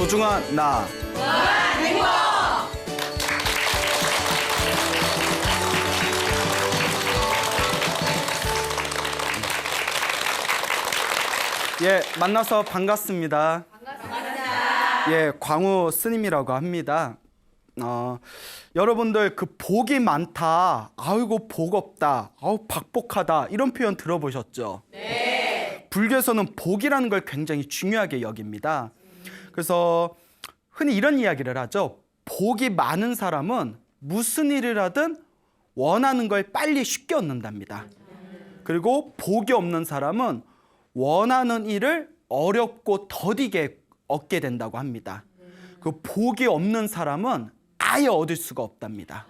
소중한 나. 예, 만나서 반갑습니다. 예, 광우 스님이라고 합니다. 여러분들 그 복이 많다, 아이고 복 없다, 아우 박복하다 이런 표현 들어보셨죠? 네. 불교에서는 복이라는 걸 굉장히 중요하게 여깁니다. 그래서 흔히 이런 이야기를 하죠. 복이 많은 사람은 무슨 일을 하든 원하는 걸 빨리 쉽게 얻는답니다. 그리고 복이 없는 사람은 원하는 일을 어렵고 더디게 얻게 된다고 합니다. 그 복이 없는 사람은 아예 얻을 수가 없답니다.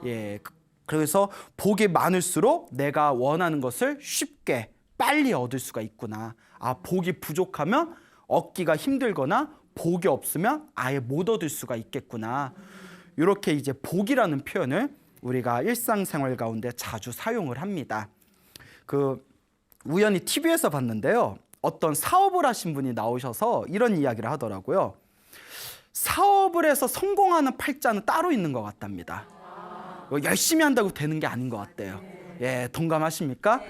예, 그래서 복이 많을수록 내가 원하는 것을 쉽게 빨리 얻을 수가 있구나. 아, 복이 부족하면 얻기가 힘들거나 복이 없으면 아예 못 얻을 수가 있겠구나. 이렇게 이제 복이라는 표현을 우리가 일상생활 가운데 자주 사용을 합니다. 우연히 TV에서 봤는데요. 어떤 사업을 하신 분이 나오셔서 이런 이야기를 하더라고요. 사업을 해서 성공하는 팔자는 따로 있는 것 같답니다. 열심히 한다고 되는 게 아닌 것 같대요. 예, 동감하십니까?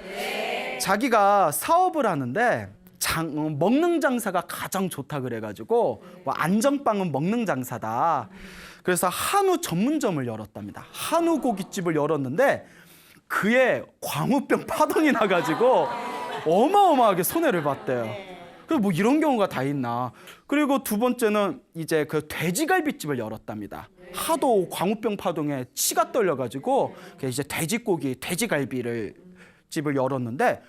자기가 사업을 하는데 먹는 장사가 가장 좋다 그래가지고 안전빵은 먹는 장사다. 그래서 한우 전문점을 열었답니다. 한우 고깃집을 열었는데 그의 광우병 파동이 나가지고 어마어마하게 손해를 봤대요. 그래서 뭐 이런 경우가 다 있나. 그리고 두 번째는 이제 그 돼지갈비집을 열었답니다. 하도 광우병 파동에 치가 떨려가지고 이제 돼지고기, 돼지갈비를 집을 열었는데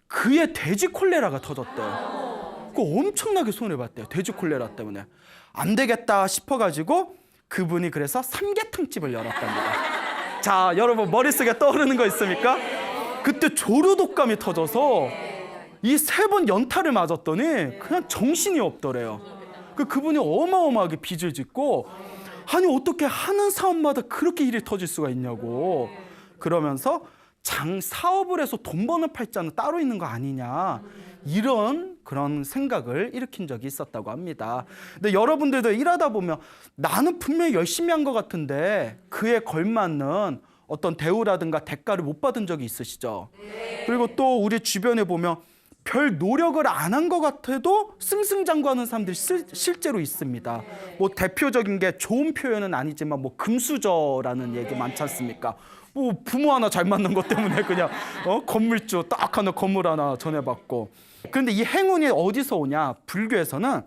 그의 돼지 콜레라가 터졌대요. 그 엄청나게 손해를 봤대요. 돼지 콜레라 때문에. 안 되겠다 싶어가지고 그분이 그래서 삼계탕집을 열었답니다. 자, 여러분 머릿속에 떠오르는 거 있습니까? 그때 조류독감이 터져서 이 3번 연타를 맞았더니 그냥 정신이 없더래요. 그분이 어마어마하게 빚을 짓고 아니 어떻게 하는 사업마다 그렇게 일이 터질 수가 있냐고 그러면서 사업을 해서 돈 버는 팔자는 따로 있는 거 아니냐 이런 그런 생각을 일으킨 적이 있었다고 합니다. 근데 여러분들도 일하다 보면 나는 분명히 열심히 한 것 같은데 그에 걸맞는 어떤 대우라든가 대가를 못 받은 적이 있으시죠? 그리고 또 우리 주변에 보면 별 노력을 안 한 것 같아도 승승장구하는 사람들이 실제로 있습니다. 뭐 대표적인 게 좋은 표현은 아니지만 뭐 금수저라는 얘기 많지 않습니까? 뭐 부모 하나 잘 만난 것 때문에 그냥 건물주 딱 하나 건물 하나 전해받고. 그런데 이 행운이 어디서 오냐? 불교에서는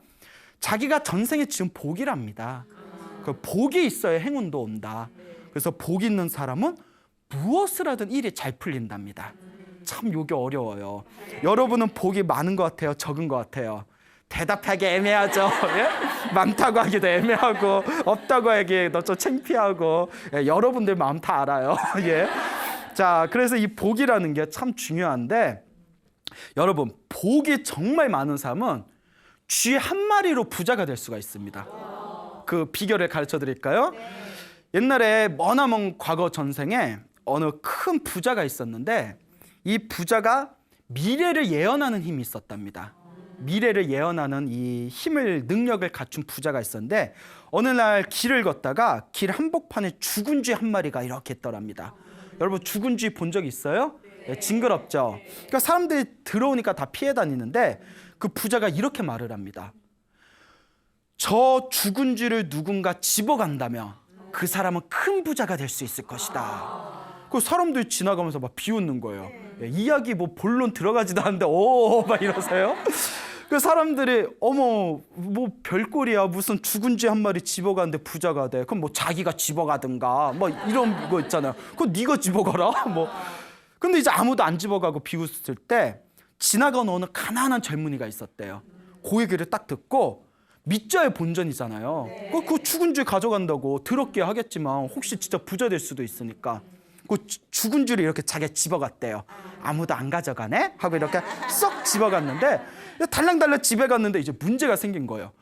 자기가 전생에 지은 복이랍니다. 그 복이 있어야 행운도 온다. 그래서 복 있는 사람은 무엇을 하든 일이 잘 풀린답니다. 참 이게 어려워요. 여러분은 복이 많은 것 같아요? 적은 것 같아요? 대답하기 애매하죠. 예? 많다고 하기도 애매하고 없다고 하기도 좀 창피하고 예, 여러분들 마음 다 알아요. 예. 자, 그래서 이 복이라는 게 참 중요한데 여러분 복이 정말 많은 사람은 쥐 한 마리로 부자가 될 수가 있습니다. 그 비결을 가르쳐 드릴까요? 옛날에 머나먼 과거 전생에 어느 큰 부자가 있었는데 이 부자가 미래를 예언하는 힘이 있었답니다. 미래를 예언하는 이 능력을 갖춘 부자가 있었는데 어느 날 길을 걷다가 길 한복판에 죽은 쥐 한 마리가 이렇게 있더랍니다. 여러분 죽은 쥐 본 적 있어요? 네, 징그럽죠? 그러니까 사람들이 들어오니까 다 피해 다니는데 그 부자가 이렇게 말을 합니다. 저 죽은 쥐를 누군가 집어간다면 그 사람은 큰 부자가 될 수 있을 것이다. 그 사람들이 지나가면서 막 비웃는 거예요. 이야기 뭐 본론 들어가지도 않는데 막 이러세요? 그 사람들이 어머 뭐 별꼴이야 무슨 죽은 쥐 한 마리 집어가는데 부자가 돼. 그럼 뭐 자기가 집어가든가 뭐 이런 거 있잖아요. 그거 네가 집어가라 뭐. 근데 이제 아무도 안 집어가고 비웃을 때 지나간 어느 가난한 젊은이가 있었대요. 그 얘기를 딱 듣고 믿자의 본전이잖아요. 그 죽은 쥐 가져간다고 더럽게 하겠지만 혹시 진짜 부자 될 수도 있으니까 그 죽은 쥐를 이렇게 자기가 집어갔대요. 아무도 안 가져가네? 하고 이렇게 쏙 집어갔는데 달랑달랑 집에 갔는데 이제 문제가 생긴 거예요.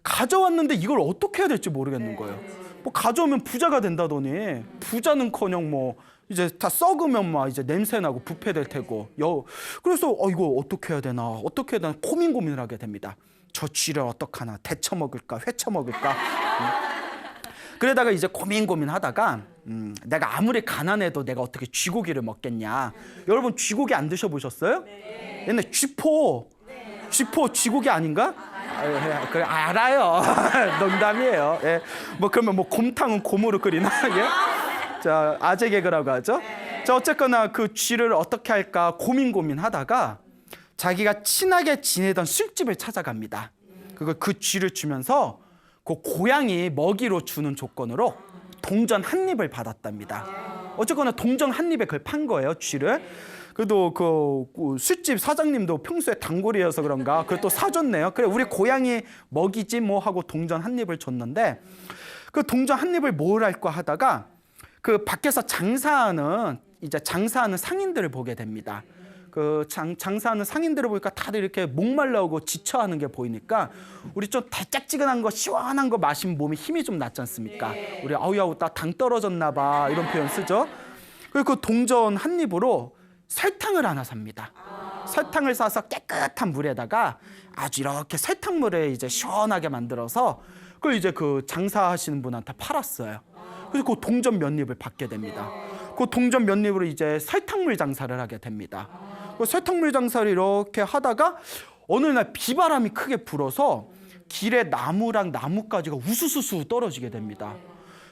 가져왔는데 이걸 어떻게 해야 될지 모르겠는 거예요. 뭐 가져오면 부자가 된다더니 부자는커녕 뭐 이제 다 썩으면 막 이제 냄새나고 부패될 테고. 그래서 이거 어떻게 해야 되나 고민을 하게 됩니다. 저 쥐를 어떡하나, 데쳐 먹을까, 회쳐 먹을까. 그러다가 이제 고민하다가 내가 아무리 가난해도 내가 어떻게 쥐고기를 먹겠냐. 여러분 쥐고기 안 드셔보셨어요? 네. 옛날 쥐포 쥐고기 아닌가? 그래, 알아요. 농담이에요. 예. 뭐 그러면 뭐 곰탕은 곰으로 끓이나? 예? 자, 아재 개그라고 하죠. 자, 어쨌거나 그 쥐를 어떻게 할까 고민하다가 자기가 친하게 지내던 술집을 찾아갑니다. 그 쥐를 주면서 그 고양이 먹이로 주는 조건으로 동전 한 입을 받았답니다. 어쨌거나 동전 한 입에 그걸 판 거예요, 쥐를. 그래도 그 술집 사장님도 평소에 단골이어서 그런가 그걸 또 사줬네요. 그래, 우리 고양이 먹이지 뭐 하고 동전 한 입을 줬는데, 그 동전 한 입을 뭘 할까 하다가 그 밖에서 장사하는 상인들을 보게 됩니다. 그 장사하는 상인들을 보니까 다들 이렇게 목말라오고 지쳐하는 게 보이니까 우리 좀 달짝지근한 거 시원한 거 마시면 몸에 힘이 좀 났지 않습니까? 우리 아우야우 나 당 떨어졌나 봐 이런 표현 쓰죠. 그리고 그 동전 한 입으로 설탕을 하나 삽니다. 설탕을 사서 깨끗한 물에다가 아주 이렇게 설탕물에 이제 시원하게 만들어서 그걸 이제 그 장사하시는 분한테 팔았어요. 그래서 그 동전 몇 입을 받게 됩니다. 그 동전 몇 입으로 이제 설탕물 장사를 하게 됩니다. 그 설탕물 장사를 이렇게 하다가 어느 날 비바람이 크게 불어서 길에 나무랑 나뭇가지가 우수수수 떨어지게 됩니다.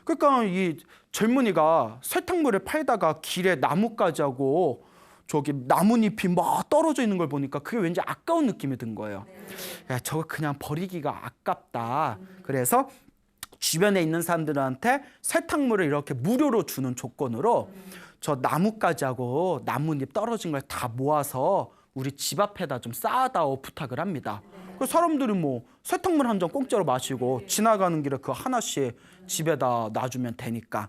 그러니까 이 젊은이가 설탕물을 팔다가 길에 나뭇가지하고 저기 나뭇잎이 막 떨어져 있는 걸 보니까 그게 왠지 아까운 느낌이 든 거예요. 야, 저거 그냥 버리기가 아깝다. 그래서 주변에 있는 사람들한테 설탕물을 이렇게 무료로 주는 조건으로 저 나뭇가지하고 나뭇잎 떨어진 걸 다 모아서 우리 집 앞에다 좀 쌓아다오 부탁을 합니다. 그 사람들은 뭐 설탕물 한 잔 공짜로 마시고 지나가는 길에 그 하나씩 집에다 놔주면 되니까.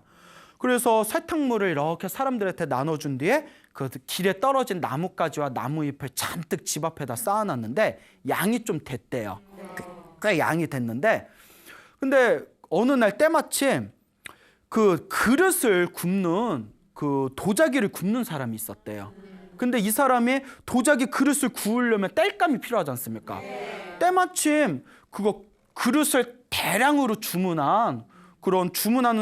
그래서 설탕물을 이렇게 사람들한테 나눠준 뒤에 그 길에 떨어진 나뭇가지와 나무잎을 잔뜩 집 앞에다 쌓아놨는데 양이 좀 됐대요. 꽤 양이 됐는데, 근데 어느 날 때마침 그 그릇을 굽는 그 도자기를 굽는 사람이 있었대요. 근데 이 사람이 도자기 그릇을 구우려면 땔감이 필요하지 않습니까? 때마침 그거 그릇을 대량으로 주문하는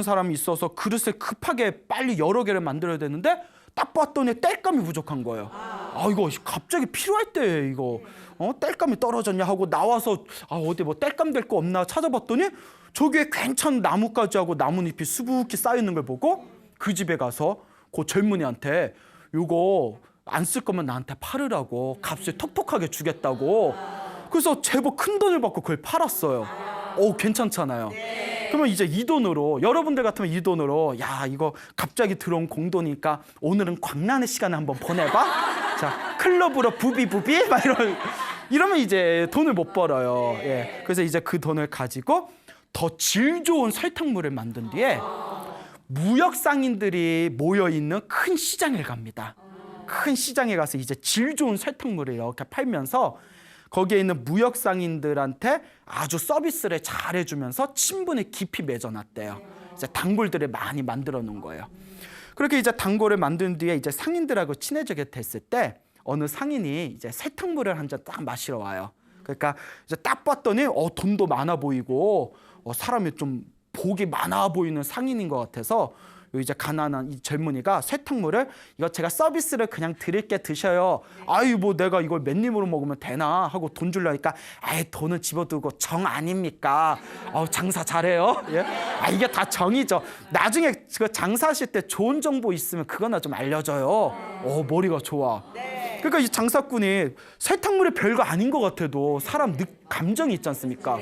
사람이 있어서 그릇을 급하게 빨리 여러 개를 만들어야 되는데 딱 봤더니 땔감이 부족한 거예요. 이거 갑자기 필요할 때 이거 땔감이 떨어졌냐 하고 나와서 어디 뭐 땔감 될 거 없나 찾아봤더니 저기에 괜찮은 나뭇가지하고 나뭇잎이 수북히 쌓여있는 걸 보고 그 집에 가서 그 젊은이한테 이거 안 쓸 거면 나한테 팔으라고 값을 톡톡하게 주겠다고. 그래서 제법 큰 돈을 받고 그걸 팔았어요. 괜찮잖아요. 그러면 이제 이 돈으로, 여러분들 같으면 이 돈으로 야 이거 갑자기 들어온 공돈이니까 오늘은 광란의 시간을 한번 보내봐. 자, 클럽으로 부비 막 이러면 이제 돈을 못 벌어요. 예. 그래서 이제 그 돈을 가지고 더 질 좋은 설탕물을 만든 뒤에 무역 상인들이 모여 있는 큰 시장에 갑니다. 큰 시장에 가서 이제 질 좋은 설탕물을 이렇게 팔면서 거기에 있는 무역 상인들한테 아주 서비스를 잘 해주면서 친분을 깊이 맺어놨대요. 이제 단골들을 많이 만들어 놓은 거예요. 그렇게 이제 단골을 만든 뒤에 이제 상인들하고 친해지게 됐을 때 어느 상인이 이제 설탕물을 한 잔 딱 마시러 와요. 그러니까 이제 딱 봤더니 돈도 많아 보이고 사람이 좀 복이 많아 보이는 상인인 것 같아서 이제 가난한 이 젊은이가 설탕물을 이거 제가 서비스를 그냥 드릴게 드셔요. 뭐 내가 이걸 몇 입으로 먹으면 되나 하고 돈 주려니까 돈은 집어두고 정 아닙니까? 장사 잘해요. 예? 이게 다 정이죠. 나중에 그 장사하실 때 좋은 정보 있으면 그거나 좀 알려줘요. 머리가 좋아. 그러니까 이 장사꾼이 설탕물이 별거 아닌 것 같아도 사람 감정이 있지 않습니까?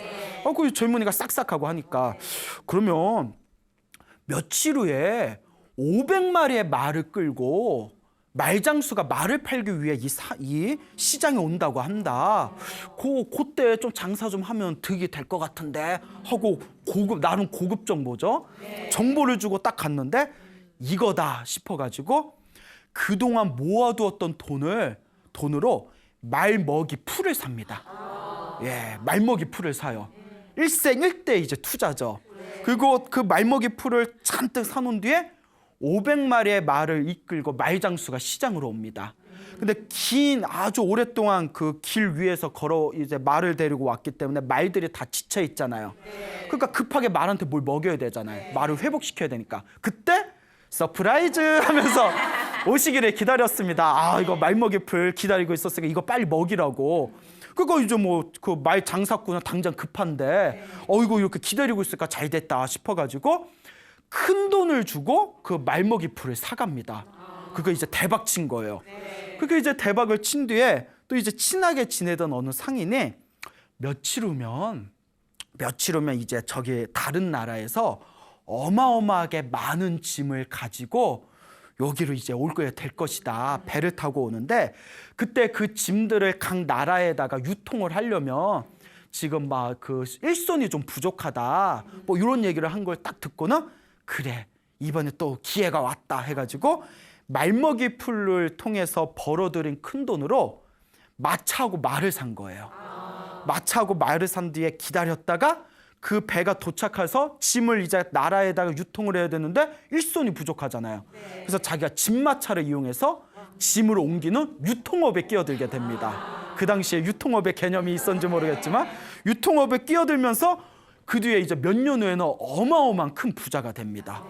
그 젊은이가 싹싹하고 하니까 그러면 며칠 후에 500마리의 말을 끌고 말장수가 말을 팔기 위해 이 시장에 온다고 한다. 그때 좀 장사 좀 하면 득이 될 것 같은데 하고 나름 고급 정보죠. 정보를 주고 딱 갔는데 이거다 싶어가지고 그동안 모아두었던 돈으로 말먹이 풀을 삽니다. 말먹이 풀을 사요. 일생일대 이제 투자죠. 그리고 그 말먹이 풀을 잔뜩 사놓은 뒤에 500마리의 말을 이끌고 말장수가 시장으로 옵니다. 근데 긴 아주 오랫동안 그 길 위에서 걸어 이제 말을 데리고 왔기 때문에 말들이 다 지쳐 있잖아요. 그러니까 급하게 말한테 뭘 먹여야 되잖아요. 말을 회복시켜야 되니까. 그때 서프라이즈 하면서 오시기를 기다렸습니다. 이거 말먹이풀 기다리고 있었으니까 이거 빨리 먹이라고. 그거 이제 뭐 그 말 장사꾼은 당장 급한데 이거 이렇게 기다리고 있으니까 잘 됐다 싶어가지고 큰 돈을 주고 그 말먹이풀을 사갑니다. 그거 이제 대박 친 거예요. 그게 이제 대박을 친 뒤에 또 이제 친하게 지내던 어느 상인이 며칠 후면 이제 저기 다른 나라에서 어마어마하게 많은 짐을 가지고 여기로 이제 올 거야 될 것이다. 배를 타고 오는데 그때 그 짐들을 각 나라에다가 유통을 하려면 지금 막 그 일손이 좀 부족하다. 뭐 이런 얘기를 한 걸 딱 듣고는 그래 이번에 또 기회가 왔다 해가지고 말먹이 풀을 통해서 벌어들인 큰 돈으로 마차하고 말을 산 거예요. 마차하고 말을 산 뒤에 기다렸다가 그 배가 도착해서 짐을 이제 나라에다가 유통을 해야 되는데 일손이 부족하잖아요. 그래서 자기가 짐마차를 이용해서 짐을 옮기는 유통업에 끼어들게 됩니다. 그 당시에 유통업의 개념이 있었는지 모르겠지만 유통업에 끼어들면서 그 뒤에 이제 몇 년 후에는 어마어마한 큰 부자가 됩니다.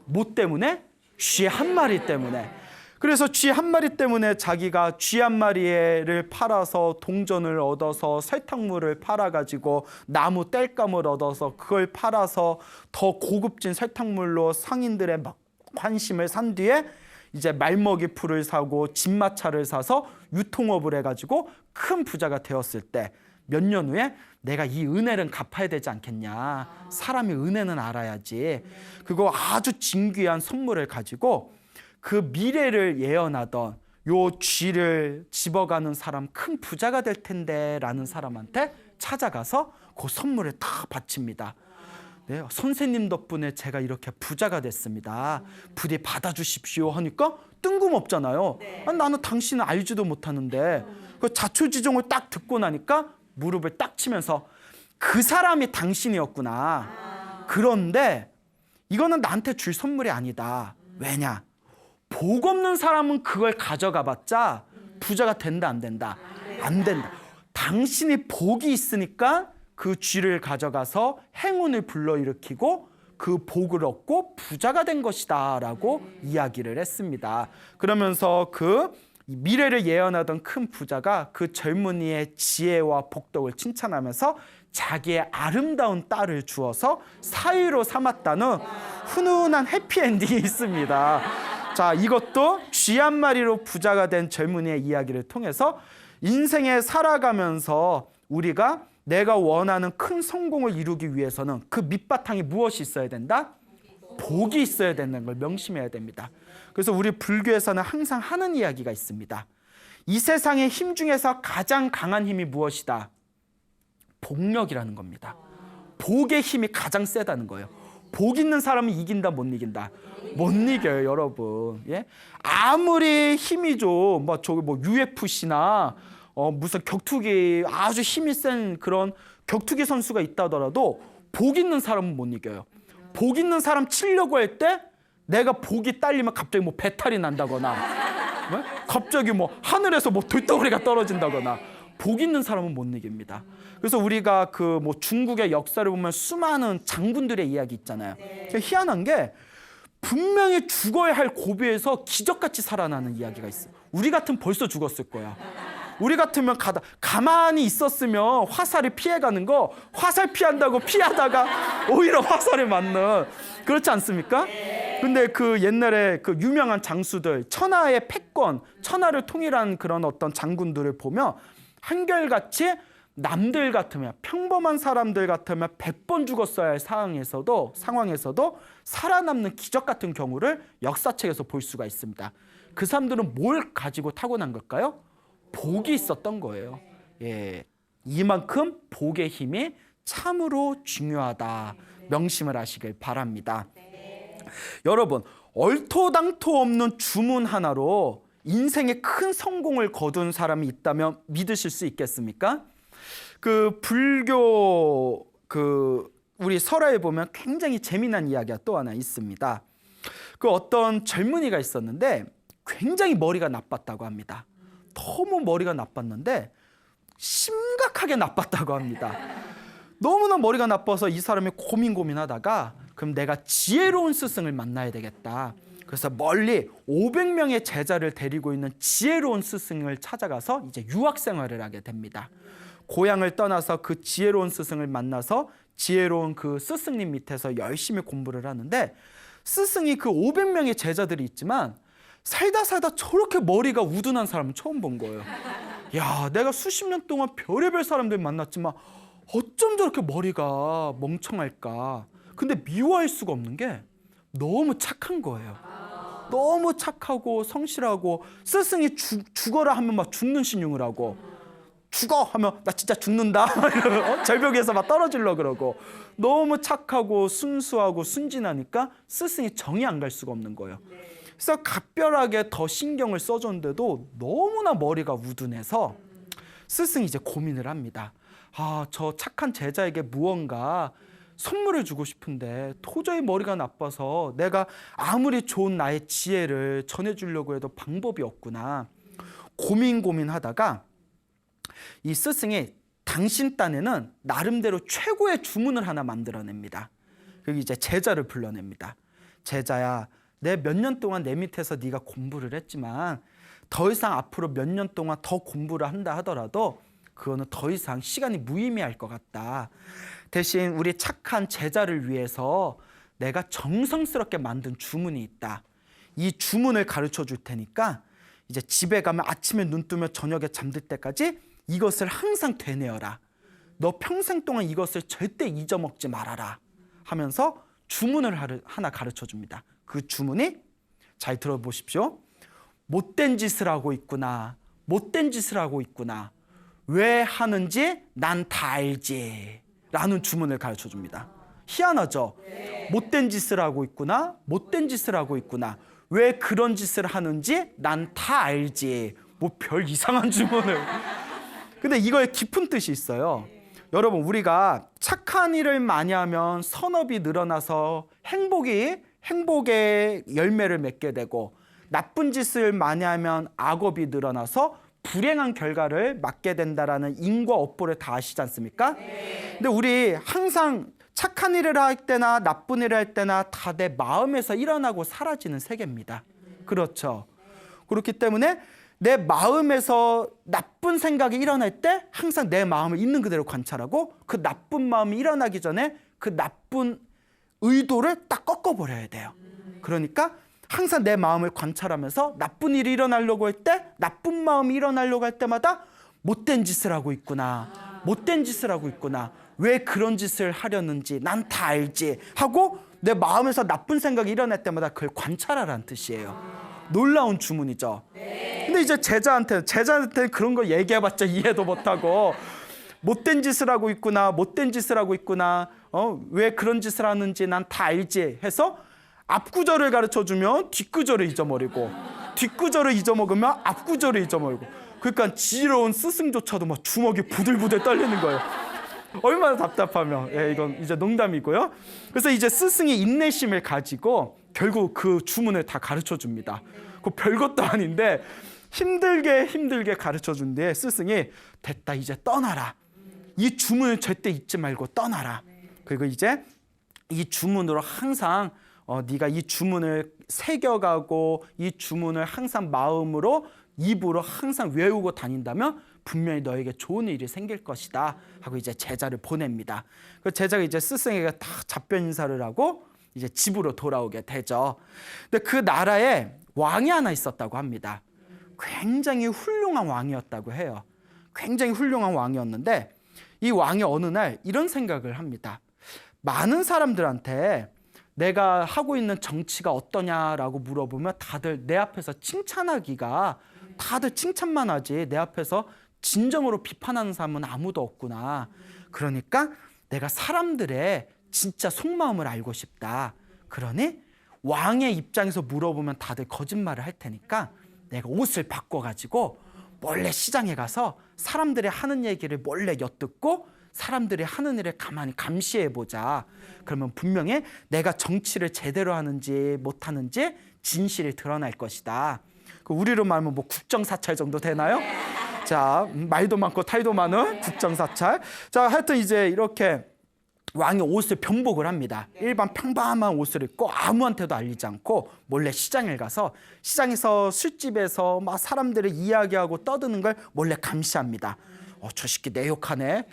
뭐 때문에? 쥐 한 마리 때문에. 그래서 쥐 한 마리 때문에 자기가 쥐 한 마리를 팔아서 동전을 얻어서 설탕물을 팔아가지고 나무 땔감을 얻어서 그걸 팔아서 더 고급진 설탕물로 상인들의 관심을 산 뒤에 이제 말먹이 풀을 사고 진마차를 사서 유통업을 해가지고 큰 부자가 되었을 때 몇 년 후에 내가 이 은혜는 갚아야 되지 않겠냐. 사람이 은혜는 알아야지. 그거 아주 진귀한 선물을 가지고 그 미래를 예언하던 요 쥐를 집어가는 사람 큰 부자가 될 텐데 라는 사람한테 찾아가서 그 선물을 다 바칩니다. 네, 선생님 덕분에 제가 이렇게 부자가 됐습니다. 부디 받아주십시오 하니까 뜬금없잖아요. 나는 당신은 알지도 못하는데 그 자초지종을 딱 듣고 나니까 무릎을 딱 치면서 그 사람이 당신이었구나. 그런데 이거는 나한테 줄 선물이 아니다. 왜냐? 복 없는 사람은 그걸 가져가봤자 부자가 된다 안 된다? 안 된다. 당신이 복이 있으니까 그 쥐를 가져가서 행운을 불러일으키고 그 복을 얻고 부자가 된 것이다 라고 이야기를 했습니다. 그러면서 그 미래를 예언하던 큰 부자가 그 젊은이의 지혜와 복덕을 칭찬하면서 자기의 아름다운 딸을 주어서 사위로 삼았다는 훈훈한 해피엔딩이 있습니다. 자, 이것도 쥐 한 마리로 부자가 된 젊은이의 이야기를 통해서 인생에 살아가면서 우리가 내가 원하는 큰 성공을 이루기 위해서는 그 밑바탕에 무엇이 있어야 된다? 복이 있어야 된다는 걸 명심해야 됩니다. 그래서 우리 불교에서는 항상 하는 이야기가 있습니다. 이 세상의 힘 중에서 가장 강한 힘이 무엇이다? 복력이라는 겁니다. 복의 힘이 가장 세다는 거예요. 복 있는 사람은 이긴다, 못 이긴다? 못 이겨요, 여러분. 예? 아무리 힘이 좀 저기 UFC나 무슨 격투기 아주 힘이 센 그런 격투기 선수가 있다더라도 복 있는 사람은 못 이겨요. 복 있는 사람 치려고 할 때 내가 복이 딸리면 갑자기 배탈이 난다거나 갑자기 하늘에서 돌덩어리가 떨어진다거나 복 있는 사람은 못 이깁니다. 그래서 우리가 그 중국의 역사를 보면 수많은 장군들의 이야기 있잖아요. 희한한 게 분명히 죽어야 할 고비에서 기적같이 살아나는 이야기가 있어요. 우리 같으면 벌써 죽었을 거야. 우리 같으면 가만히 있었으면 화살을 피해가는 거 화살 피한다고 피하다가 오히려 화살을 맞는, 그렇지 않습니까? 근데 그 옛날에 그 유명한 장수들, 천하의 패권, 천하를 통일한 그런 어떤 장군들을 보면 한결같이 남들 같으면, 평범한 사람들 같으면 100번 죽었어야 할 상황에서도 살아남는 기적 같은 경우를 역사책에서 볼 수가 있습니다. 그 사람들은 뭘 가지고 타고난 걸까요? 복이 있었던 거예요. 예, 이만큼 복의 힘이 참으로 중요하다. 명심을 하시길 바랍니다. 여러분, 얼토당토 없는 주문 하나로 인생에 큰 성공을 거둔 사람이 있다면 믿으실 수 있겠습니까? 그 불교 우리 설화에 보면 굉장히 재미난 이야기가 또 하나 있습니다. 그 어떤 젊은이가 있었는데 굉장히 머리가 나빴다고 합니다. 너무 머리가 나빴는데 심각하게 나빴다고 합니다. 너무나 머리가 나빠서 이 사람이 고민하다가 그럼 내가 지혜로운 스승을 만나야 되겠다. 그래서 멀리 500명의 제자를 데리고 있는 지혜로운 스승을 찾아가서 이제 유학 생활을 하게 됩니다. 고향을 떠나서 그 지혜로운 스승을 만나서 지혜로운 그 스승님 밑에서 열심히 공부를 하는데, 스승이 그 500명의 제자들이 있지만 살다 저렇게 머리가 우둔한 사람은 처음 본 거예요. 야, 내가 수십 년 동안 별의별 사람들 만났지만 어쩜 저렇게 머리가 멍청할까. 근데 미워할 수가 없는 게 너무 착한 거예요. 너무 착하고 성실하고, 스승이 죽어라 하면 막 죽는 신용을 하고, 죽어 하면 나 진짜 죽는다 절벽에서 막 떨어지려고 그러고, 너무 착하고 순수하고 순진하니까 스승이 정이 안 갈 수가 없는 거예요. 그래서 각별하게 더 신경을 써줬는데도 너무나 머리가 우둔해서 스승이 이제 고민을 합니다. 아, 저 착한 제자에게 무언가 선물을 주고 싶은데 도저히 머리가 나빠서 내가 아무리 좋은 나의 지혜를 전해주려고 해도 방법이 없구나. 고민하다가 이 스승이 당신 딴에는 나름대로 최고의 주문을 하나 만들어냅니다. 여기 이제 제자를 불러냅니다. 제자야, 내 몇 년 동안 내 밑에서 네가 공부를 했지만 더 이상 앞으로 몇 년 동안 더 공부를 한다 하더라도 그거는 더 이상 시간이 무의미할 것 같다. 대신 우리 착한 제자를 위해서 내가 정성스럽게 만든 주문이 있다. 이 주문을 가르쳐 줄 테니까 이제 집에 가면 아침에 눈 뜨면 저녁에 잠들 때까지 이것을 항상 되뇌어라. 너 평생 동안 이것을 절대 잊어먹지 말아라 하면서 주문을 하나 가르쳐 줍니다. 그 주문이, 잘 들어보십시오. 못된 짓을 하고 있구나. 못된 짓을 하고 있구나. 왜 하는지 난 다 알지 라는 주문을 가르쳐 줍니다. 희한하죠? 못된 짓을 하고 있구나. 못된 짓을 하고 있구나. 왜 그런 짓을 하는지 난 다 알지. 뭐 별 이상한 주문을. 근데 이거에 깊은 뜻이 있어요. 여러분, 우리가 착한 일을 많이 하면 선업이 늘어나서 행복의 열매를 맺게 되고, 나쁜 짓을 많이 하면 악업이 늘어나서 불행한 결과를 맞게 된다라는 인과업보를 다 아시지 않습니까? 근데 우리 항상 착한 일을 할 때나 나쁜 일을 할 때나 다 내 마음에서 일어나고 사라지는 세계입니다. 그렇죠? 그렇기 때문에 내 마음에서 나쁜 생각이 일어날 때 항상 내 마음을 있는 그대로 관찰하고, 그 나쁜 마음이 일어나기 전에 그 나쁜 의도를 딱 꺾어버려야 돼요. 그러니까 항상 내 마음을 관찰하면서 나쁜 일이 일어나려고 할 때, 나쁜 마음이 일어나려고 할 때마다 못된 짓을 하고 있구나. 못된 짓을 하고 있구나. 왜 그런 짓을 하려는지 난 다 알지 하고 내 마음에서 나쁜 생각이 일어날 때마다 그걸 관찰하라는 뜻이에요. 놀라운 주문이죠. 근데 이제 제자한테 그런 거 얘기해봤자 이해도 못하고, 못된 짓을 하고 있구나, 못된 짓을 하고 있구나, 왜 그런 짓을 하는지 난 다 알지 해서 앞구절을 가르쳐주면 뒷구절을 잊어버리고, 뒷구절을 잊어먹으면 앞구절을 잊어버리고, 그러니까 지혜로운 스승조차도 막 주먹이 부들부들 떨리는 거예요. 얼마나 답답하면. 예, 이건 이제 농담이고요. 그래서 이제 스승이 인내심을 가지고 결국 그 주문을 다 가르쳐 줍니다. 그 별것도 아닌데 힘들게 가르쳐 준 뒤에 스승이 됐다, 이제 떠나라. 이 주문을 절대 잊지 말고 떠나라. 그리고 이제 이 주문으로 항상 네가 이 주문을 새겨가고 이 주문을 항상 마음으로, 입으로 항상 외우고 다닌다면 분명히 너에게 좋은 일이 생길 것이다 하고 이제 제자를 보냅니다. 그 제자가 이제 스승에게 다 답변 인사를 하고 이제 집으로 돌아오게 되죠. 근데 그 나라에 왕이 하나 있었다고 합니다. 굉장히 훌륭한 왕이었다고 해요. 굉장히 훌륭한 왕이었는데 이 왕이 어느 날 이런 생각을 합니다. 많은 사람들한테 내가 하고 있는 정치가 어떠냐라고 물어보면 다들 내 앞에서 칭찬하기가, 다들 칭찬만 하지 내 앞에서 진정으로 비판하는 사람은 아무도 없구나. 그러니까 내가 사람들의 진짜 속마음을 알고 싶다. 그러니 왕의 입장에서 물어보면 다들 거짓말을 할 테니까 내가 옷을 바꿔가지고 몰래 시장에 가서 사람들이 하는 얘기를 몰래 엿듣고 사람들이 하는 일을 가만히 감시해보자. 그러면 분명히 내가 정치를 제대로 하는지 못하는지 진실이 드러날 것이다. 우리로 말하면 뭐 국정사찰 정도 되나요? 자, 말도 많고 탈도 많은 국정사찰. 자, 하여튼 이제 이렇게 왕이 옷을 변복을 합니다. 일반 평범한 옷을 입고 아무한테도 알리지 않고 몰래 시장에 가서 시장에서 술집에서 막 사람들을 이야기하고 떠드는 걸 몰래 감시합니다. 저 새끼 내 욕하네.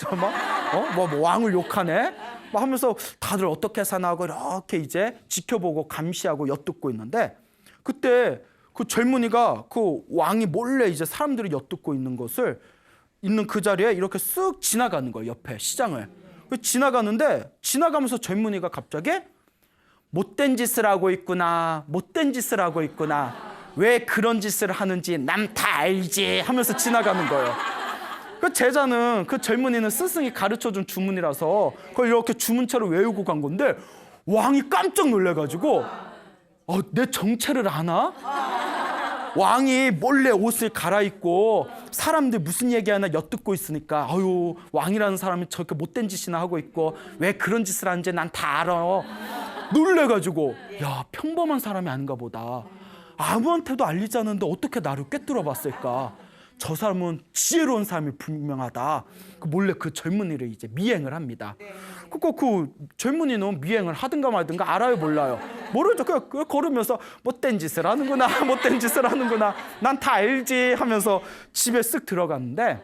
뭐 왕을 욕하네. 막 하면서 다들 어떻게 사나 하고 이렇게 이제 지켜보고 감시하고 엿듣고 있는데 그때 그 젊은이가 그 왕이 몰래 이제 사람들이 엿듣고 있는 것을 있는 그 자리에 이렇게 쓱 지나가는 거예요. 옆에 시장을. 지나가는데 지나가면서 젊은이가 갑자기 못된 짓을 하고 있구나. 못된 짓을 하고 있구나. 왜 그런 짓을 하는지 남 다 알지 하면서 지나가는 거예요. 그 제자는 그 젊은이는 스승이 가르쳐준 주문이라서 그걸 이렇게 주문처럼 외우고 간 건데 왕이 깜짝 놀래가지고 내 정체를 아나? 왕이 몰래 옷을 갈아입고 사람들 무슨 얘기하나 엿듣고 있으니까 아유 왕이라는 사람이 저렇게 못된 짓이나 하고 있고 왜 그런 짓을 하는지 난 다 알아. 놀래가지고 야 평범한 사람이 아닌가 보다. 아무한테도 알리지 않는데 어떻게 나를 꿰뚫어 봤을까. 저 사람은 지혜로운 사람이 분명하다. 몰래 그 젊은이를 이제 미행을 합니다. 그 젊은이는 미행을 하든가 말든가 알아요, 몰라요? 모르죠. 그냥 걸으면서 못된 짓을 하는구나, 못된 짓을 하는구나. 난 다 알지 하면서 집에 쓱 들어갔는데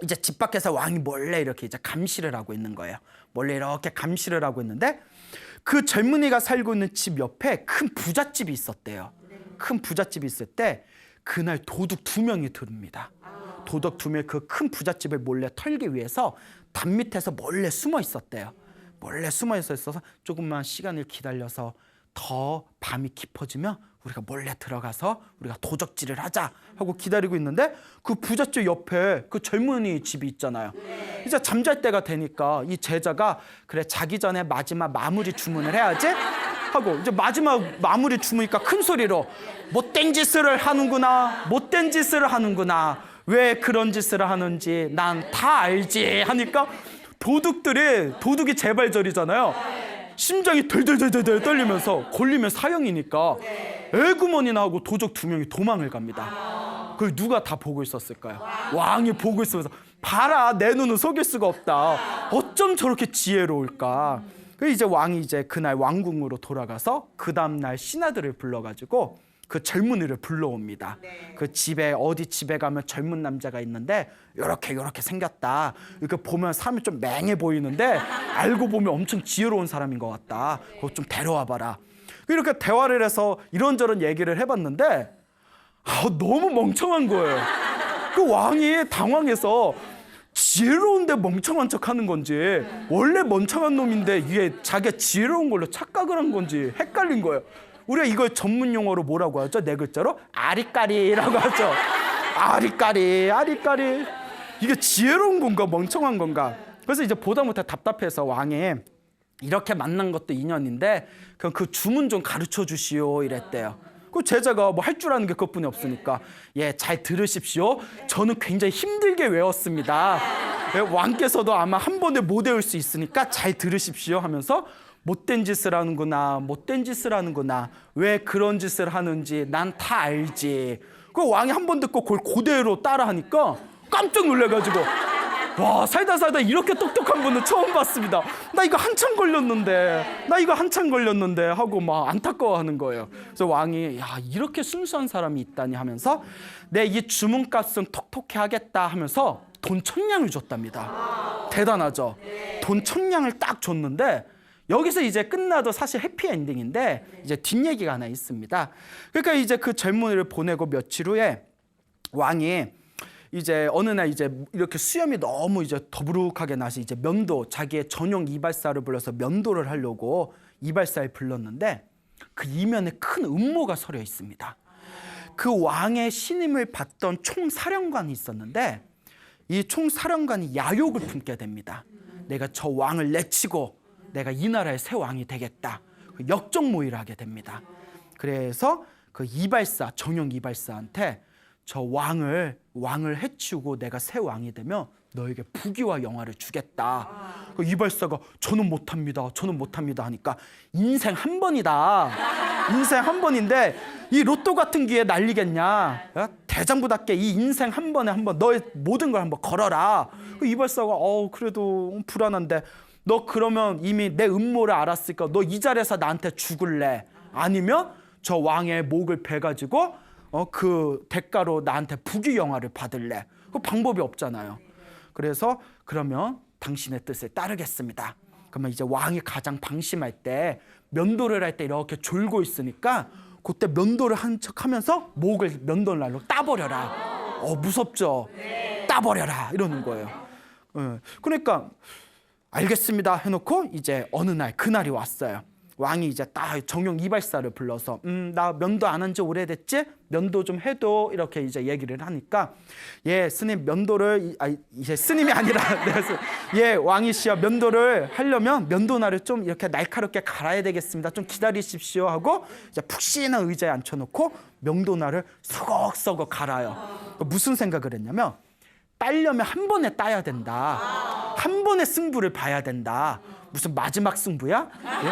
이제 집 밖에서 왕이 몰래 이렇게 이제 감시를 하고 있는 거예요. 몰래 이렇게 감시를 하고 있는데 그 젊은이가 살고 있는 집 옆에 큰 부잣집이 있었대요. 큰 부잣집이 있을 때 그날 도둑 2명이 들어옵니다. 도둑 2명이 그 큰 부잣집을 몰래 털기 위해서 담 밑에서 몰래 숨어 있었대요. 몰래 숨어 있어서 조금만 시간을 기다려서 더 밤이 깊어지면 우리가 몰래 들어가서 우리가 도적질을 하자 하고 기다리고 있는데 그 부잣집 옆에 그 젊은이 집이 있잖아요. 이제 잠잘 때가 되니까 이 제자가 그래 자기 전에 마지막 마무리 주문을 해야지 하고 이제 마지막 마무리 주문이니까 큰 소리로 못된 짓을 하는구나, 못된 짓을 하는구나. 왜 그런 짓을 하는지 난 다 알지 하니까 도둑이 재발절이잖아요. 심장이 덜덜덜덜 떨리면서 걸리면 사형이니까 에그머니나 하고 도적 2명이 도망을 갑니다. 그걸 누가 다 보고 있었을까요? 왕이 보고 있으면서 봐라 내 눈은 속일 수가 없다. 어쩜 저렇게 지혜로울까. 이제 왕이 이제 그날 왕궁으로 돌아가서 그 다음날 신하들을 불러가지고 그 젊은이를 불러옵니다. 그 집에 어디 집에 가면 젊은 남자가 있는데 요렇게 생겼다. 이렇게 보면 사람이 좀 맹해 보이는데 알고 보면 엄청 지혜로운 사람인 것 같다. 그거 좀 데려와 봐라. 이렇게 대화를 해서 이런저런 얘기를 해봤는데 너무 멍청한 거예요. 그 왕이 당황해서 지혜로운데 멍청한 척하는 건지 원래 멍청한 놈인데 이게 자기가 지혜로운 걸로 착각을 한 건지 헷갈린 거예요. 우리가 이걸 전문 용어로 뭐라고 하죠? 4글자로 아리까리라고 하죠. 아리까리. 이게 지혜로운 건가 멍청한 건가. 그래서 이제 보다 못해 답답해서 왕이 이렇게 만난 것도 인연인데 그럼 그 주문 좀 가르쳐 주시오 이랬대요. 그 제자가 뭐 할 줄 아는 게 그것뿐이 없으니까 잘 들으십시오. 저는 굉장히 힘들게 외웠습니다. 왕께서도 아마 한 번에 못 외울 수 있으니까 잘 들으십시오 하면서 못된 짓을 하는구나. 왜 그런 짓을 하는지 난 다 알지. 그 왕이 한 번 듣고 그걸 그대로 따라하니까 깜짝 놀래가지고 와 살다 이렇게 똑똑한 분은 처음 봤습니다. 나 이거 한참 걸렸는데 하고 막 안타까워하는 거예요. 그래서 왕이 야 이렇게 순수한 사람이 있다니 하면서 내 이 주문값은 톡톡히 하겠다 하면서 돈 1000냥을 줬답니다. 대단하죠. 돈 1000냥을 딱 줬는데 여기서 이제 끝나도 사실 해피엔딩인데 이제 뒷얘기가 하나 있습니다. 그러니까 이제 그 젊은이를 보내고 며칠 후에 왕이 이제 어느 날 이제 이렇게 수염이 너무 이제 더부룩하게 나서 이제 자기의 전용 이발사를 불러서 면도를 하려고 이발사에 불렀는데 그 이면에 큰 음모가 서려 있습니다. 그 왕의 신임을 받던 총사령관이 있었는데 이 총사령관이 야욕을 품게 됩니다. 내가 저 왕을 내치고 내가 이 나라의 새 왕이 되겠다. 역적 모의를 하게 됩니다. 그래서 그 전용 이발사한테 저 왕을 해치우고 내가 새 왕이 되면 너에게 부귀와 영화를 주겠다. 이발사가 저는 못합니다 하니까 인생 한 번이다. 인생 한 번인데 이 로또 같은 기회 날리겠냐? 대장부답게 이 인생 한 번에 한번 너의 모든 걸 한번 걸어라. 이발사가 그래도 불안한데 너 그러면 이미 내 음모를 알았으니까 너 이 자리에서 나한테 죽을래? 아니면 저 왕의 목을 베가지고 그 대가로 나한테 부귀영화를 받을래? 그 방법이 없잖아요. 그래서 그러면 당신의 뜻을 따르겠습니다. 그러면 이제 왕이 가장 방심할 때 면도를 할 때 이렇게 졸고 있으니까 그때 면도를 한 척하면서 목을 면도날로 따버려라. 무섭죠? 따버려라 이러는 거예요. 그러니까 알겠습니다 해놓고 이제 어느 날 그날이 왔어요. 왕이 이제 딱 정용 이발사를 불러서 나 면도 안 한 지 오래됐지? 면도 좀 해도 이렇게 이제 얘기를 하니까 예 스님 면도를 이제 스님이 아니라 예 왕이시여 면도를 하려면 면도날을 좀 이렇게 날카롭게 갈아야 되겠습니다. 좀 기다리십시오 하고 이제 푹신한 의자에 앉혀놓고 면도날을 서걱서걱 갈아요. 무슨 생각을 했냐면 따려면 한 번에 따야 된다. 한 번에 승부를 봐야 된다. 무슨 마지막 승부야? 예?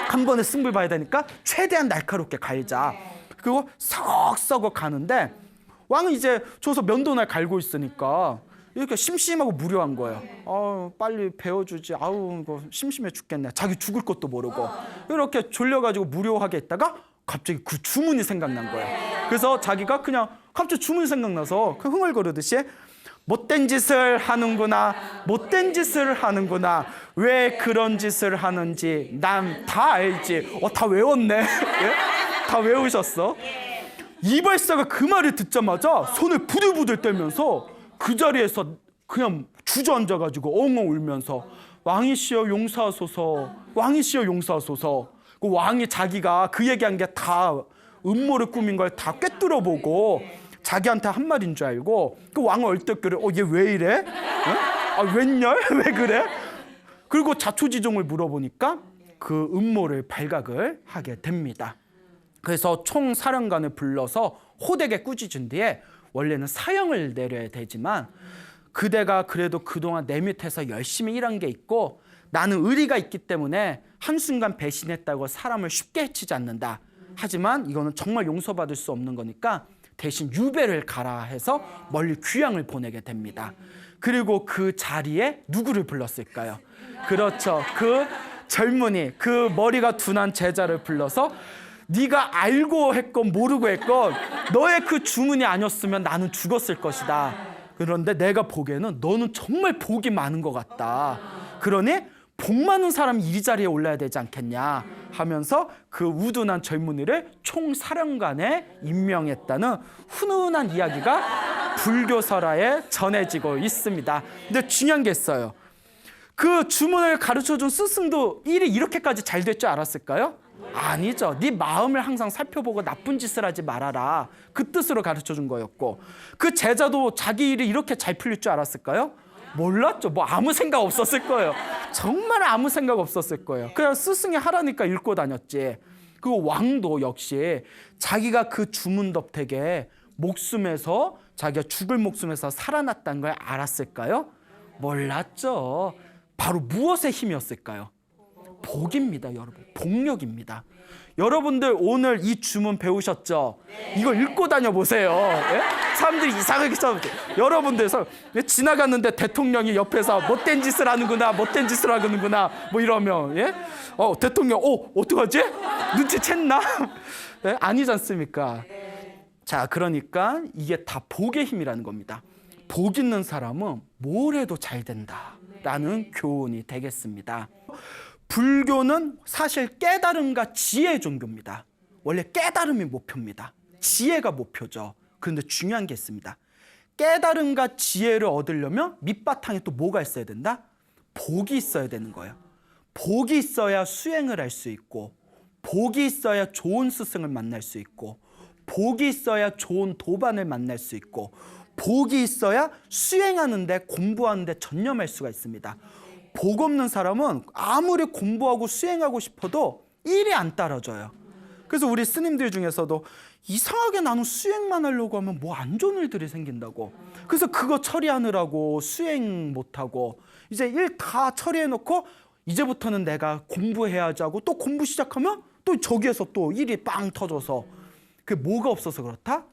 한 번에 승부를 봐야 되니까 최대한 날카롭게 갈자. 그리고 서걱서걱 가는데 왕은 이제 줘서 면도날 갈고 있으니까 이렇게 심심하고 무료한 거예요. 빨리 배워주지. 이거 심심해 죽겠네. 자기 죽을 것도 모르고 이렇게 졸려가지고 무료하게 있다가 갑자기 그 주문이 생각난 거예요. 그래서 자기가 그냥 갑자기 주문이 생각나서 그 흥얼거리듯이 못된 짓을 하는구나. 왜 그런 짓을 하는지 난 다 알지. 다 외웠네. 예? 다 외우셨어. 이발사가 그 말을 듣자마자 손을 부들부들 떨면서 그 자리에서 그냥 주저앉아가지고 엉엉 울면서 왕이시여 용서하소서. 그 왕이 자기가 그 얘기한 게 다 음모를 꾸민 걸 다 꿰뚫어보고 자기한테 한 말인 줄 알고 그 왕은 얼떨결에 얘 왜 이래? 웬열? 왜 그래? 그리고 자초지종을 물어보니까 그 음모를 발각을 하게 됩니다. 그래서 총사령관을 불러서 호되게 꾸짖은 뒤에 원래는 사형을 내려야 되지만 그대가 그래도 그동안 내 밑에서 열심히 일한 게 있고 나는 의리가 있기 때문에 한순간 배신했다고 사람을 쉽게 해치지 않는다. 하지만 이거는 정말 용서받을 수 없는 거니까 대신 유배를 가라 해서 멀리 귀양을 보내게 됩니다. 그리고 그 자리에 누구를 불렀을까요? 그렇죠. 그 젊은이, 그 머리가 둔한 제자를 불러서 네가 알고 했건 모르고 했건 너의 그 주문이 아니었으면 나는 죽었을 것이다. 그런데 내가 보기에는 너는 정말 복이 많은 것 같다. 그러니 복 많은 사람이 이 자리에 올라야 되지 않겠냐 하면서 그 우둔한 젊은이를 총사령관에 임명했다는 훈훈한 이야기가 불교설화에 전해지고 있습니다. 근데 중요한 게 있어요. 그 주문을 가르쳐준 스승도 일이 이렇게까지 잘 될 줄 알았을까요? 아니죠. 네 마음을 항상 살펴보고 나쁜 짓을 하지 말아라. 그 뜻으로 가르쳐준 거였고 그 제자도 자기 일이 이렇게 잘 풀릴 줄 알았을까요? 몰랐죠. 아무 생각 없었을 거예요. 정말 아무 생각 없었을 거예요. 그냥 스승이 하라니까 읽고 다녔지. 그 왕도 역시 자기가 그 주문 덕택에 자기가 죽을 목숨에서 살아났다는 걸 알았을까요? 몰랐죠. 바로 무엇의 힘이었을까요? 복입니다, 여러분. 복력입니다. 여러분들 오늘 이 주문 배우셨죠? 이거 읽고 다녀보세요. 예? 사람들이 이상하게 써요. 여러분들 지나갔는데 대통령이 옆에서 못된 짓을 하는구나 이러면 예? 대통령 어떡하지? 눈치챘나? 예? 아니지 않습니까? 자, 그러니까 이게 다 복의 힘이라는 겁니다. 복 있는 사람은 뭘 해도 잘 된다라는 교훈이 되겠습니다. 불교는 사실 깨달음과 지혜의 종교입니다. 원래 깨달음이 목표입니다. 지혜가 목표죠. 그런데 중요한 게 있습니다. 깨달음과 지혜를 얻으려면 밑바탕에 또 뭐가 있어야 된다? 복이 있어야 되는 거예요. 복이 있어야 수행을 할 수 있고, 복이 있어야 좋은 스승을 만날 수 있고, 복이 있어야 좋은 도반을 만날 수 있고, 복이 있어야 수행하는데 공부하는데 전념할 수가 있습니다. 복 없는 사람은 아무리 공부하고 수행하고 싶어도 일이 안 따라져요. 그래서 우리 스님들 중에서도 이상하게 나는 수행만 하려고 하면 뭐 안 좋은 일들이 생긴다고. 그래서 그거 처리하느라고 수행 못하고 이제 일 다 처리해놓고 이제부터는 내가 공부해야지 하고 또 공부 시작하면 또 저기에서 또 일이 빵 터져서 그게 뭐가 없어서 그렇다?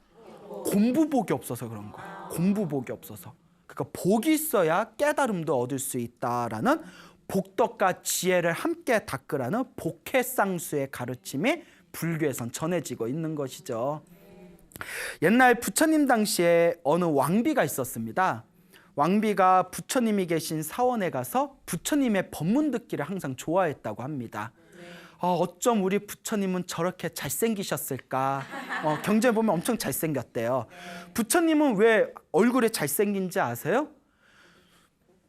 공부복이 없어서 그런 거야. 공부복이 없어서. 그러니까 복이 있어야 깨달음도 얻을 수 있다라는 복덕과 지혜를 함께 닦으라는 복해쌍수의 가르침이 불교에선 전해지고 있는 것이죠. 옛날 부처님 당시에 어느 왕비가 있었습니다. 왕비가 부처님이 계신 사원에 가서 부처님의 법문 듣기를 항상 좋아했다고 합니다. 어쩜 우리 부처님은 저렇게 잘생기셨을까? 경전에 보면 엄청 잘생겼대요. 부처님은 왜 얼굴에 잘생긴지 아세요?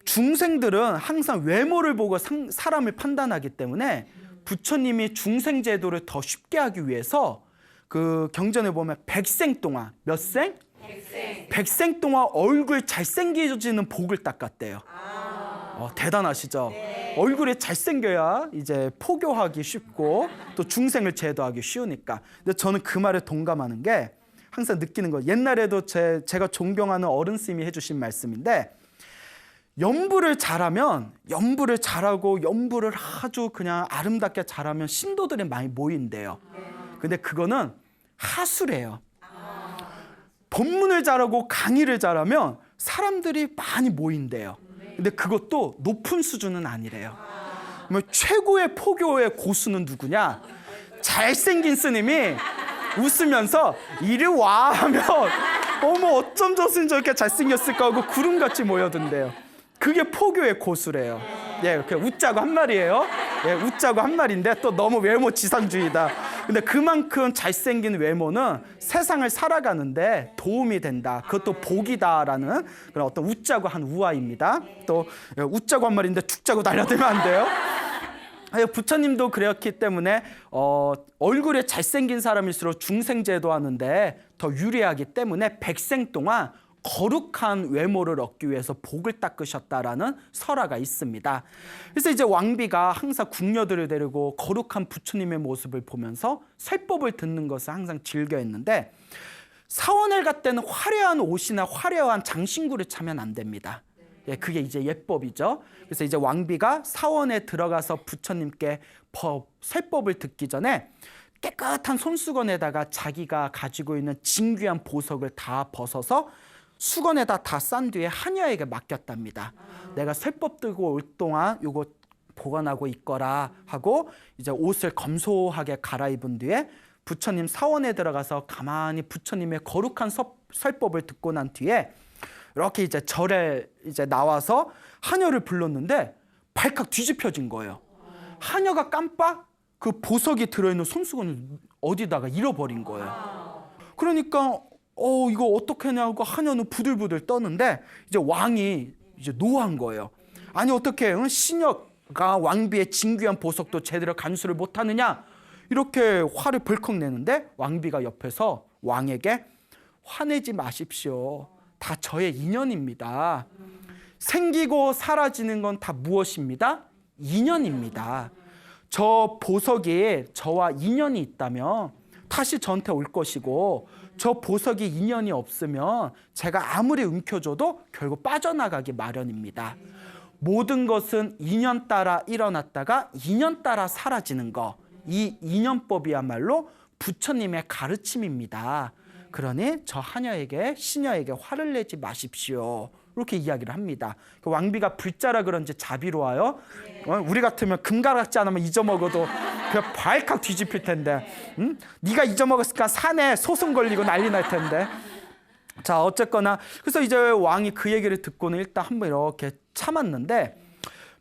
중생들은 항상 외모를 보고 사람을 판단하기 때문에 부처님이 중생 제도를 더 쉽게 하기 위해서 그 경전에 보면 백생 동안 몇 생? 백생 동안 얼굴 잘생겨지는 복을 닦았대요. 대단하시죠? 네. 얼굴이 잘생겨야 이제 포교하기 쉽고 또 중생을 제도하기 쉬우니까. 근데 저는 그 말에 동감하는 게 항상 느끼는 거. 옛날에도 제가 존경하는 어른 스님이 해주신 말씀인데 연부를 잘하면 연부를 잘하고 연부를 아주 그냥 아름답게 잘하면 신도들이 많이 모인대요. 근데 그거는 하수래요. 법문을 잘하고 강의를 잘하면 사람들이 많이 모인대요. 근데 그것도 높은 수준은 아니래요. 최고의 포교의 고수는 누구냐? 잘생긴 스님이 웃으면서 이리 와 하면 어머 어쩜 저 스님 저렇게 잘생겼을까 하고 구름같이 모여든대요. 그게 포교의 고수래요. 예, 그냥 웃자고 한 말이에요. 예, 웃자고 한 말인데 또 너무 외모 지상주의다. 근데 그만큼 잘생긴 외모는 세상을 살아가는데 도움이 된다. 그것도 복이다라는 그런 어떤 웃자고 한 우화입니다. 또 웃자고 한 말인데 죽자고 달려들면 안 돼요. 부처님도 그랬기 때문에 얼굴에 잘생긴 사람일수록 중생제도 하는데 더 유리하기 때문에 백생 동안 거룩한 외모를 얻기 위해서 복을 닦으셨다라는 설화가 있습니다. 그래서 이제 왕비가 항상 궁녀들을 데리고 거룩한 부처님의 모습을 보면서 설법을 듣는 것을 항상 즐겨했는데 사원을 갈 때는 화려한 옷이나 화려한 장신구를 차면 안 됩니다. 예, 그게 이제 예법이죠. 그래서 이제 왕비가 사원에 들어가서 부처님께 설법을 듣기 전에 깨끗한 손수건에다가 자기가 가지고 있는 진귀한 보석을 다 벗어서 수건에다 다 싼 뒤에 하녀에게 맡겼답니다. 내가 설법 들고 올 동안 요거 보관하고 있거라 하고 이제 옷을 검소하게 갈아입은 뒤에 부처님 사원에 들어가서 가만히 부처님의 거룩한 설법을 듣고 난 뒤에 이렇게 이제 절에 이제 나와서 하녀를 불렀는데 발칵 뒤집혀진 거예요. 하녀가 깜빡 그 보석이 들어있는 손수건을 어디다가 잃어버린 거예요. 그러니까 이거 어떻게 하냐고 하녀는 부들부들 떠는데 이제 왕이 이제 노한 거예요. 아니 어떻게 시녀가 왕비의 진귀한 보석도 제대로 간수를 못하느냐 이렇게 화를 벌컥 내는데 왕비가 옆에서 왕에게 화내지 마십시오. 다 저의 인연입니다. 생기고 사라지는 건 다 무엇입니다? 인연입니다. 저 보석이 저와 인연이 있다면 다시 저한테 올 것이고 저 보석이 인연이 없으면 제가 아무리 움켜줘도 결국 빠져나가기 마련입니다. 모든 것은 인연 따라 일어났다가 인연 따라 사라지는 거. 이 인연법이야말로 부처님의 가르침입니다. 그러니 저 하녀에게 시녀에게 화를 내지 마십시오. 이렇게 이야기를 합니다. 그 왕비가 불자라 그런지 자비로워요. 우리 같으면 금가락지 하나만 잊어먹어도 그 발칵 뒤집힐 텐데, 응? 네가 잊어먹었으니까 산에 소송 걸리고 난리 날 텐데. 자 어쨌거나 그래서 이제 왕이 그 얘기를 듣고는 일단 한번 이렇게 참았는데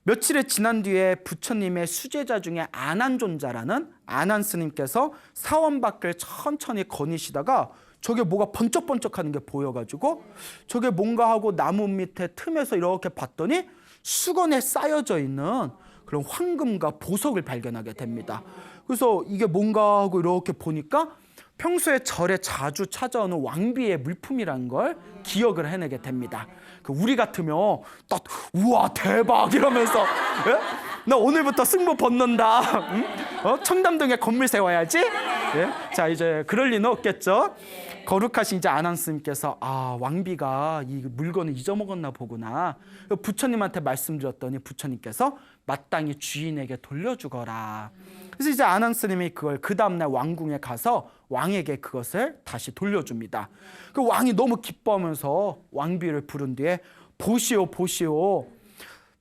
며칠이 지난 뒤에 부처님의 수제자 중에 안한존자라는 안한 스님께서 사원 밖을 천천히 거니시다가 저게 뭐가 번쩍번쩍하는 게 보여가지고 저게 뭔가 하고 나무 밑에 틈에서 이렇게 봤더니 수건에 쌓여져 있는 그런 황금과 보석을 발견하게 됩니다. 그래서 이게 뭔가 하고 이렇게 보니까 평소에 절에 자주 찾아오는 왕비의 물품이라는 걸 기억을 해내게 됩니다. 우리 같으면 딱 우와 대박 이러면서 예? 나 오늘부터 승부 벗는다. 응? 청담동에 건물 세워야지. 예? 자, 이제 그럴 리는 없겠죠. 거룩하신 이제 아난스님께서 왕비가 이 물건을 잊어먹었나 보구나. 부처님한테 말씀드렸더니 부처님께서 마땅히 주인에게 돌려주거라. 그래서 이제 아난스님이 그걸 그 다음날 왕궁에 가서 왕에게 그것을 다시 돌려줍니다. 그 왕이 너무 기뻐하면서 왕비를 부른 뒤에 보시오 보시오.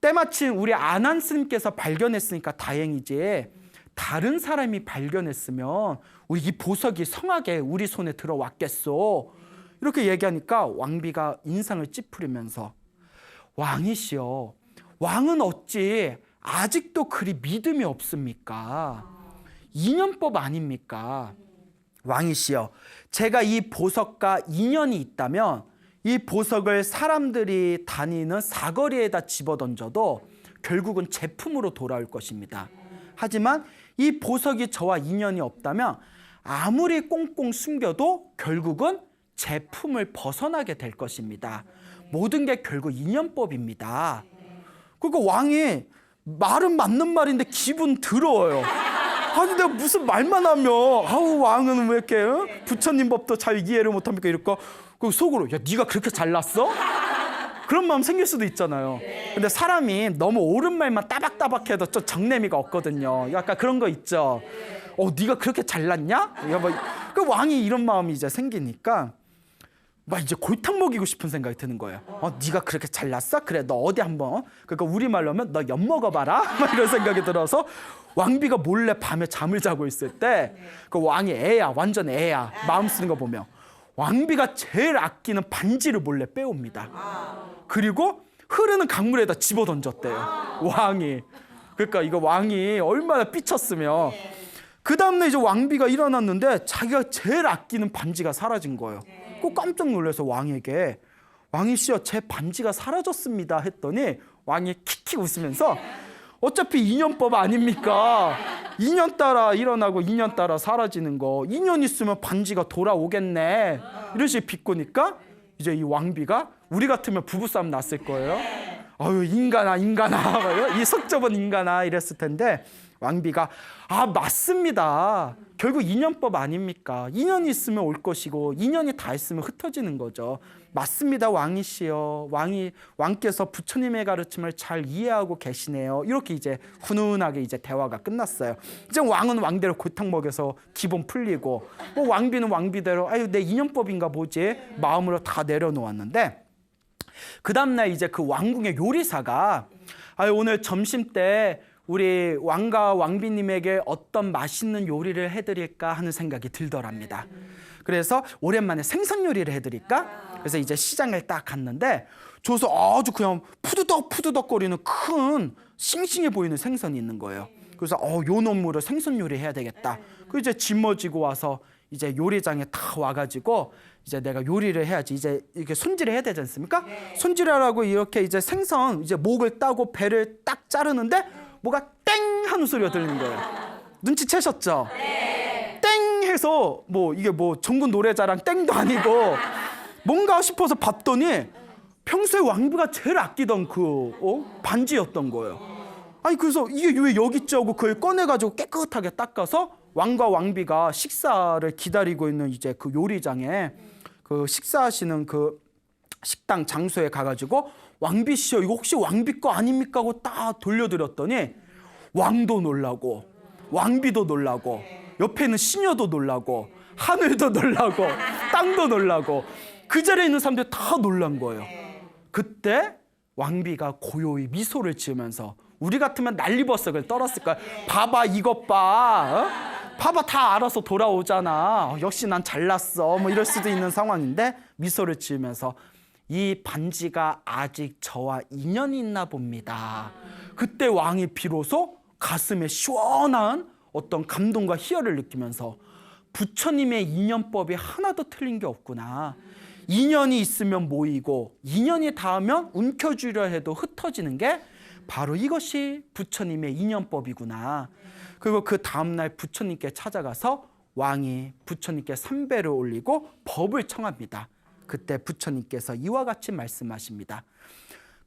때마침 우리 아난스님께서 발견했으니까 다행이지, 다른 사람이 발견했으면 우리 이 보석이 성하게 우리 손에 들어왔겠소. 이렇게 얘기하니까 왕비가 인상을 찌푸리면서 왕이시여, 왕은 어찌 아직도 그리 믿음이 없습니까? 인연법 아닙니까? 왕이시여, 제가 이 보석과 인연이 있다면 이 보석을 사람들이 다니는 사거리에다 집어던져도 결국은 제품으로 돌아올 것입니다. 하지만 이 보석이 저와 인연이 없다면 아무리 꽁꽁 숨겨도 결국은 제품을 벗어나게 될 것입니다. 모든 게 결국 인연법입니다. 그러니까 왕이 말은 맞는 말인데 기분 더러워요. 아니 내가 무슨 말만 하면 왕은 왜 이렇게 부처님 법도 잘 이해를 못합니까? 이럴까? 그 속으로 야 네가 그렇게 잘났어? 그런 마음 생길 수도 있잖아요. 근데 사람이 너무 옳은 말만 따박따박해도 좀 정내미가 없거든요. 약간 그런 거 있죠. 네가 그렇게 잘났냐? 그 왕이 이런 마음이 이제 생기니까 막 이제 골탕 먹이고 싶은 생각이 드는 거예요. 네가 그렇게 잘났어? 그래 너 어디 한번, 그러니까 우리말로 하면 너 엿 먹어봐라. 막 이런 생각이 들어서 왕비가 몰래 밤에 잠을 자고 있을 때 그 왕이 애야, 완전 애야. 마음 쓰는 거 보면 왕비가 제일 아끼는 반지를 몰래 빼옵니다. 그리고 흐르는 강물에다 집어던졌대요, 왕이. 그러니까 이거 왕이 얼마나 삐쳤으면. 그 다음날 이제 왕비가 일어났는데 자기가 제일 아끼는 반지가 사라진 거예요. 꼭 깜짝 놀라서 왕에게 왕이시여 제 반지가 사라졌습니다 했더니 왕이 킥킥 웃으면서 어차피 인연법 아닙니까? 인연 따라 일어나고 인연 따라 사라지는 거, 인연 있으면 반지가 돌아오겠네. 이런 식으로 비꼬니까 이제 이 왕비가 우리 같으면 부부싸움 났을 거예요. 아유 인간아 이 속좁은 인간아 이랬을 텐데 왕비가 맞습니다. 결국 인연법 아닙니까? 인연이 있으면 올 것이고 인연이 다 있으면 흩어지는 거죠. 맞습니다, 왕이시여. 왕께서 부처님의 가르침을 잘 이해하고 계시네요. 이렇게 이제 훈훈하게 이제 대화가 끝났어요. 이제 왕은 왕대로 골탕 먹여서 기분 풀리고, 왕비는 왕비대로 내 인연법인가 보지 마음으로 다 내려놓았는데, 그 다음날 이제 그 왕궁의 요리사가 오늘 점심 때 우리 왕과 왕비님에게 어떤 맛있는 요리를 해드릴까 하는 생각이 들더랍니다. 그래서 오랜만에 생선 요리를 해드릴까? 그래서 이제 시장을 딱 갔는데 줘서 아주 그냥 푸드덕거리는 큰 싱싱해 보이는 생선이 있는 거예요. 그래서 요 놈으로 생선 요리 해야 되겠다. 그 이제 짊어지고 와서 이제 요리장에 다 와가지고 이제 내가 요리를 해야지, 이제 이렇게 손질을 해야 되지 않습니까? 손질하라고 이렇게 이제 생선 이제 목을 따고 배를 딱 자르는데 뭐가 땡 하는 소리가 들리는 거예요. 눈치채셨죠? 네. 땡 해서 이게 전국 노래자랑 땡도 아니고 뭔가 싶어서 봤더니 평소에 왕비가 제일 아끼던 그 반지였던 거예요. 그래서 이게 왜 여기 있지 하고 그걸 꺼내가지고 깨끗하게 닦아서 왕과 왕비가 식사를 기다리고 있는 이제 그 요리장에, 그 식사하시는 그 식당 장소에 가가지고 왕비씨여 이거 혹시 왕비 거 아닙니까 하고 딱 돌려드렸더니 왕도 놀라고 왕비도 놀라고 옆에 있는 시녀도 놀라고 하늘도 놀라고 땅도 놀라고 그 자리에 있는 사람들이 다 놀란 거예요. 그때 왕비가 고요히 미소를 지으면서 우리 같으면 난리버섯을 떨었을 거야. 봐봐 이것 봐, 봐봐 다 알아서 돌아오잖아. 역시 난 잘났어. 이럴 수도 있는 상황인데 미소를 지으면서 이 반지가 아직 저와 인연이 있나 봅니다. 그때 왕이 비로소 가슴에 시원한 어떤 감동과 희열을 느끼면서 부처님의 인연법이 하나도 틀린 게 없구나. 인연이 있으면 모이고 인연이 닿으면 움켜쥐려 해도 흩어지는 게 바로 이것이 부처님의 인연법이구나. 그리고 그 다음날 부처님께 찾아가서 왕이 부처님께 삼배를 올리고 법을 청합니다. 그때 부처님께서 이와 같이 말씀하십니다.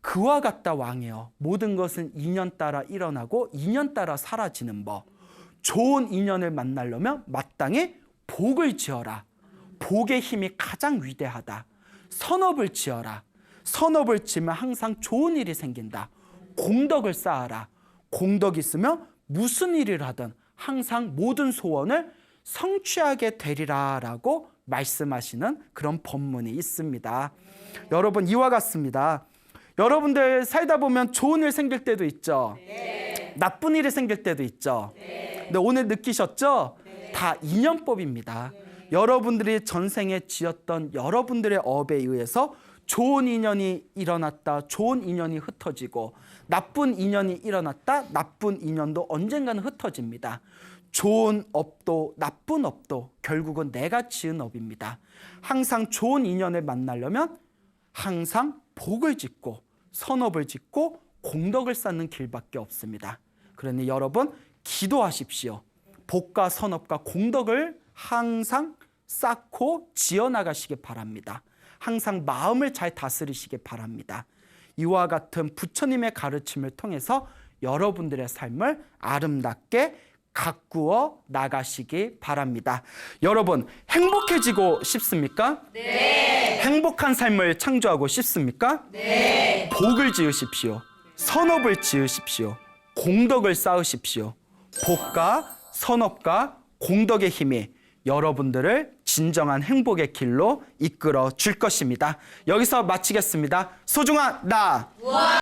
그와 같다 왕이여, 모든 것은 인연 따라 일어나고 인연 따라 사라지는 법. 좋은 인연을 만나려면 마땅히 복을 지어라. 복의 힘이 가장 위대하다. 선업을 지어라. 선업을 지으면 항상 좋은 일이 생긴다. 공덕을 쌓아라. 공덕이 있으면 무슨 일을 하든 항상 모든 소원을 성취하게 되리라라고 말씀하시는 그런 본문이 있습니다. 여러분, 이와 같습니다. 여러분들 살다 보면 좋은 일 생길 때도 있죠. 네. 나쁜 일이 생길 때도 있죠. 네. 근데 오늘 느끼셨죠? 네. 다 인연법입니다. 네. 여러분들이 전생에 지었던 여러분들의 업에 의해서 좋은 인연이 일어났다, 좋은 인연이 흩어지고, 나쁜 인연이 일어났다, 나쁜 인연도 언젠가는 흩어집니다. 좋은 업도 나쁜 업도 결국은 내가 지은 업입니다. 항상 좋은 인연을 만나려면 항상 복을 짓고 선업을 짓고 공덕을 쌓는 길밖에 없습니다. 그러니 여러분, 기도하십시오. 복과 선업과 공덕을 항상 쌓고 지어나가시기 바랍니다. 항상 마음을 잘 다스리시기 바랍니다. 이와 같은 부처님의 가르침을 통해서 여러분들의 삶을 아름답게 가꾸어 나가시기 바랍니다. 여러분, 행복해지고 싶습니까? 네. 행복한 삶을 창조하고 싶습니까? 네. 복을 지으십시오. 선업을 지으십시오. 공덕을 쌓으십시오. 복과 선업과 공덕의 힘이 여러분들을 진정한 행복의 길로 이끌어 줄 것입니다. 여기서 마치겠습니다. 소중한 나